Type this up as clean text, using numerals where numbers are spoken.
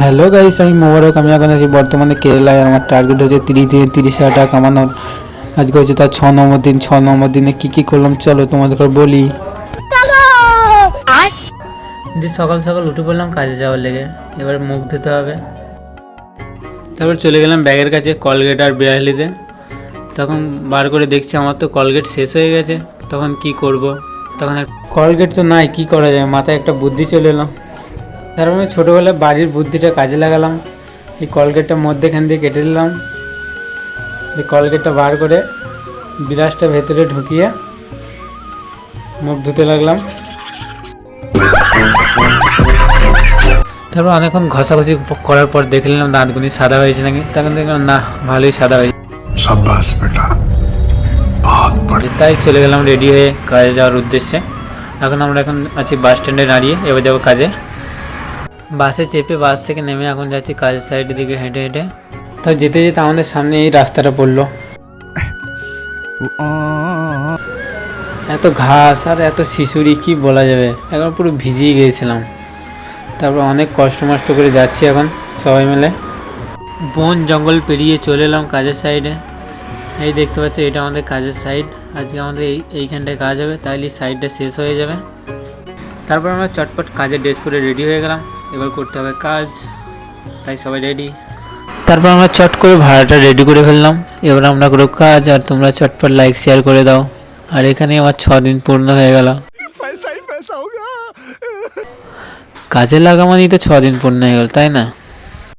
Hello guys, আমি মোবারক। আমি এখন আছি বর্তমানে কেরালায়। আমার টার্গেট হচ্ছে 30,000 টাকা কামানোর। আজকে হচ্ছে তার 6 নম্বর দিন। 6 নম্বর দিনে কী করলাম চলো তোমাদেরকে বলি। যে সকাল সকাল উঠে পড়লাম কাজে যাওয়ার লেগে। এবার মুখ ধুতে হবে। তারপর চলে গেলাম ব্যাগের কাছে, কলগেট আর বিয়ারলিতে। তখন বার করে দেখছি আমার তো কলগেট শেষ হয়ে গেছে। তখন কি করব? তখন কলগেট তো নাই, কি করা যায়? মাথায় একটা বুদ্ধি চলে এলো। তারপর আমি ছোটোবেলায় বাড়ির বুদ্ধিটা কাজে লাগালাম। এই কলগেটটা মধ্যেখান দিয়ে কেটে নিলাম। এই কলগেটটা বার করে ব্রাশটা ভেতরে ঢুকিয়ে মুখ ধুতে লাগলাম। তারপর অনেকক্ষণ ঘষাঘষি করার পর দেখে নিলাম দাঁতগুলি সাদা হয়েছে নাকি। তখন দেখলাম না, ভালোই সাদা হয়েছে। তাই চলে গেলাম রেডি হয়ে কাজে যাওয়ার উদ্দেশ্যে। এখন আছি বাস স্ট্যান্ডে দাঁড়িয়ে। এবার যাবো কাজে। বাসে চেপে বাস থেকে নেমে এখন যাচ্ছি কাজের সাইডের দিকে হেঁটে হেঁটে। তো যেতে যেতে আমাদের সামনে এই রাস্তাটা পড়লো। এত ঘাস আর এত শিশুরি, কি বলা যাবে, এখন পুরো ভিজিয়ে গিয়েছিলাম। তারপর অনেক কষ্ট করে যাচ্ছি এখন সবাই মিলে। বন জঙ্গল পেরিয়ে চলে এলাম কাজের সাইডে। এই দেখতে পাচ্ছি, এটা আমাদের কাজের সাইড। আজকে আমাদের এইখানটায় কাজ হবে, তাইলে সাইডটা শেষ হয়ে যাবে। তারপর আমরা চটপট কাজের ড্রেস পরে রেডি হয়ে গেলাম। এবার করতে হবে কাজ, তাই সবাই রেডি। তারপর আমরা চট করে ভাড়াটা রেডি করে ফেললাম। এবার আমরা করব কাজ, আর তোমরা চটপট লাইক শেয়ার করে দাও। আর এখানে আমার 6 দিন পূর্ণ হয়ে গেল। কাজে লাগা মানেই তো 6 দিন পূর্ণ হয়ে গেল, তাই না?